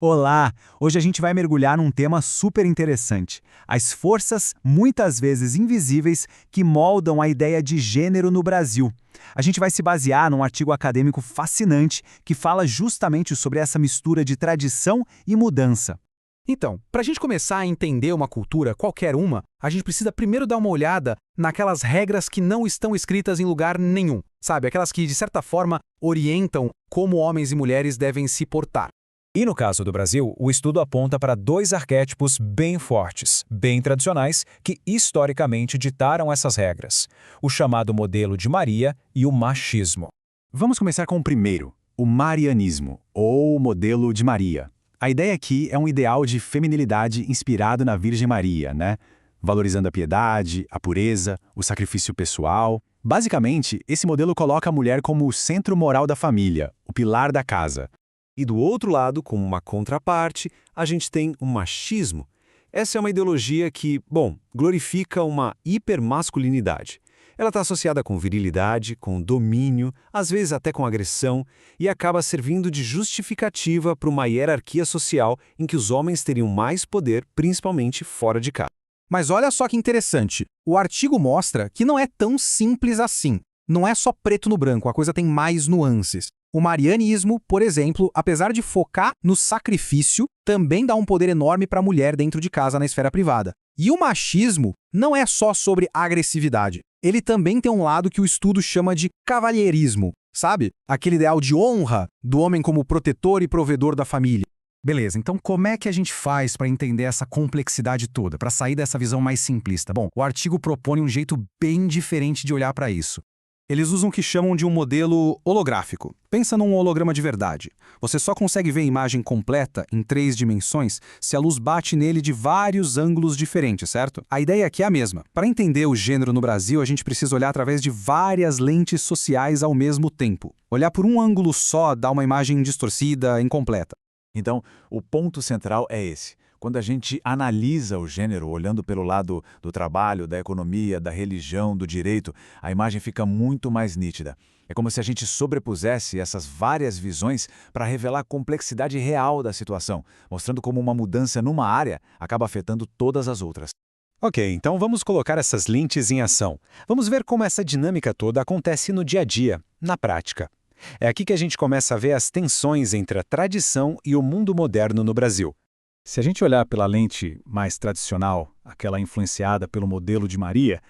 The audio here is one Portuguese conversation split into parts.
Olá! Hoje a gente vai mergulhar num tema super interessante: as forças, muitas vezes invisíveis, que moldam a ideia de gênero no Brasil. A gente vai se basear num artigo acadêmico fascinante que fala justamente sobre essa mistura de tradição e mudança. Então, para a gente começar a entender uma cultura, qualquer uma, a gente precisa primeiro dar uma olhada naquelas regras que não estão escritas em lugar nenhum, sabe? Aquelas que, de certa forma, orientam como homens e mulheres devem se portar. E no caso do Brasil, o estudo aponta para dois arquétipos bem fortes, bem tradicionais, que historicamente ditaram essas regras: o chamado modelo de Maria e o machismo. Vamos começar com o primeiro, o marianismo, ou o modelo de Maria. A ideia aqui é um ideal de feminilidade inspirado na Virgem Maria, né? Valorizando a piedade, a pureza, o sacrifício pessoal. Basicamente, esse modelo coloca a mulher como o centro moral da família, o pilar da casa. E do outro lado, como uma contraparte, a gente tem o machismo. Essa é uma ideologia que, glorifica uma hipermasculinidade. Ela está associada com virilidade, com domínio, às vezes até com agressão, e acaba servindo de justificativa para uma hierarquia social em que os homens teriam mais poder, principalmente fora de casa. Mas olha só que interessante, o artigo mostra que não é tão simples assim. Não é só preto no branco, a coisa tem mais nuances. O marianismo, por exemplo, apesar de focar no sacrifício, também dá um poder enorme para a mulher dentro de casa na esfera privada. E o machismo não é só sobre agressividade. Ele também tem um lado que o estudo chama de cavalheirismo, sabe? Aquele ideal de honra do homem como protetor e provedor da família. Beleza, então como é que a gente faz para entender essa complexidade toda, para sair dessa visão mais simplista? Bom, o artigo propõe um jeito bem diferente de olhar para isso. Eles usam o que chamam de um modelo holográfico. Pensa num holograma de verdade. Você só consegue ver a imagem completa, em 3 dimensões, se a luz bate nele de vários ângulos diferentes, certo? A ideia aqui é a mesma. Para entender o gênero no Brasil, a gente precisa olhar através de várias lentes sociais ao mesmo tempo. Olhar por um ângulo só dá uma imagem distorcida, incompleta. Então, o ponto central é esse. Quando a gente analisa o gênero, olhando pelo lado do trabalho, da economia, da religião, do direito, a imagem fica muito mais nítida. É como se a gente sobrepusesse essas várias visões para revelar a complexidade real da situação, mostrando como uma mudança numa área acaba afetando todas as outras. Ok, então vamos colocar essas lentes em ação. Vamos ver como essa dinâmica toda acontece no dia a dia, na prática. É aqui que a gente começa a ver as tensões entre a tradição e o mundo moderno no Brasil. Se a gente olhar pela lente mais tradicional, aquela influenciada pelo modelo de Maria,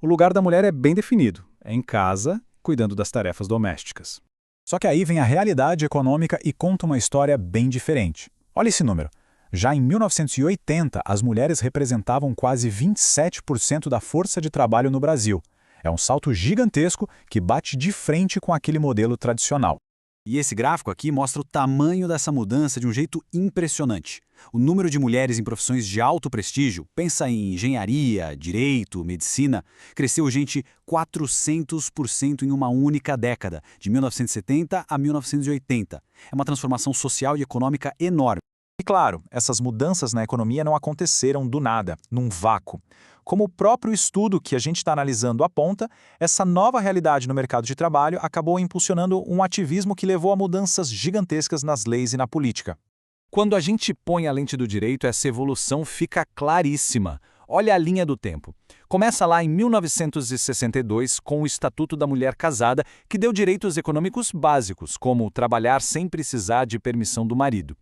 o lugar da mulher é bem definido, é em casa, cuidando das tarefas domésticas. Só que aí vem a realidade econômica e conta uma história bem diferente. Olha esse número. Já em 1980, as mulheres representavam quase 27% da força de trabalho no Brasil. É um salto gigantesco que bate de frente com aquele modelo tradicional. E esse gráfico aqui mostra o tamanho dessa mudança de um jeito impressionante. O número de mulheres em profissões de alto prestígio, pensa em engenharia, direito, medicina, cresceu, gente, 400% em uma única década, de 1970 a 1980. É uma transformação social e econômica enorme. E claro, essas mudanças na economia não aconteceram do nada, num vácuo. Como o próprio estudo que a gente está analisando aponta, essa nova realidade no mercado de trabalho acabou impulsionando um ativismo que levou a mudanças gigantescas nas leis e na política. Quando a gente põe a lente do direito, essa evolução fica claríssima. Olha a linha do tempo. Começa lá em 1962 com o Estatuto da Mulher Casada, que deu direitos econômicos básicos, como trabalhar sem precisar de permissão do marido.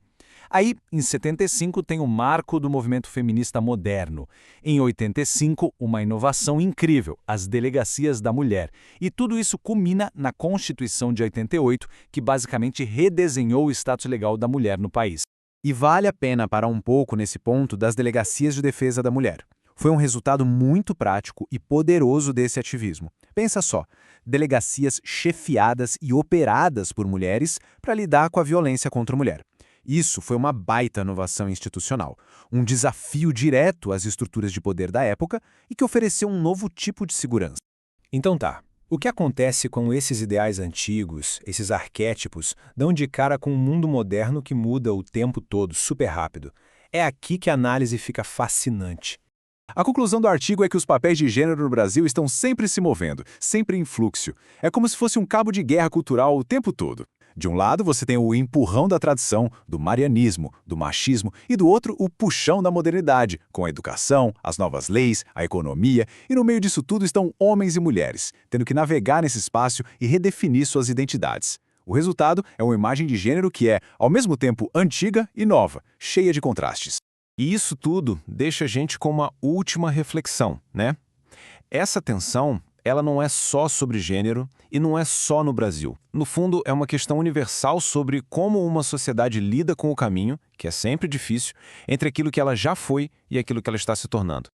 Aí, em 75, tem o marco do movimento feminista moderno. Em 85, uma inovação incrível, as delegacias da mulher. E tudo isso culmina na Constituição de 88, que basicamente redesenhou o status legal da mulher no país. E vale a pena parar um pouco nesse ponto das delegacias de defesa da mulher. Foi um resultado muito prático e poderoso desse ativismo. Pensa só, delegacias chefiadas e operadas por mulheres para lidar com a violência contra a mulher. Isso foi uma baita inovação institucional, um desafio direto às estruturas de poder da época e que ofereceu um novo tipo de segurança. Então tá, o que acontece com esses ideais antigos, esses arquétipos, dão de cara com um mundo moderno que muda o tempo todo, super rápido? É aqui que a análise fica fascinante. A conclusão do artigo é que os papéis de gênero no Brasil estão sempre se movendo, sempre em fluxo. É como se fosse um cabo de guerra cultural o tempo todo. De um lado, você tem o empurrão da tradição, do marianismo, do machismo, e do outro, o puxão da modernidade, com a educação, as novas leis, a economia, e no meio disso tudo estão homens e mulheres, tendo que navegar nesse espaço e redefinir suas identidades. O resultado é uma imagem de gênero que é, ao mesmo tempo, antiga e nova, cheia de contrastes. E isso tudo deixa a gente com uma última reflexão, né? Essa tensão, ela não é só sobre gênero e não é só no Brasil. No fundo, é uma questão universal sobre como uma sociedade lida com o caminho, que é sempre difícil, entre aquilo que ela já foi e aquilo que ela está se tornando.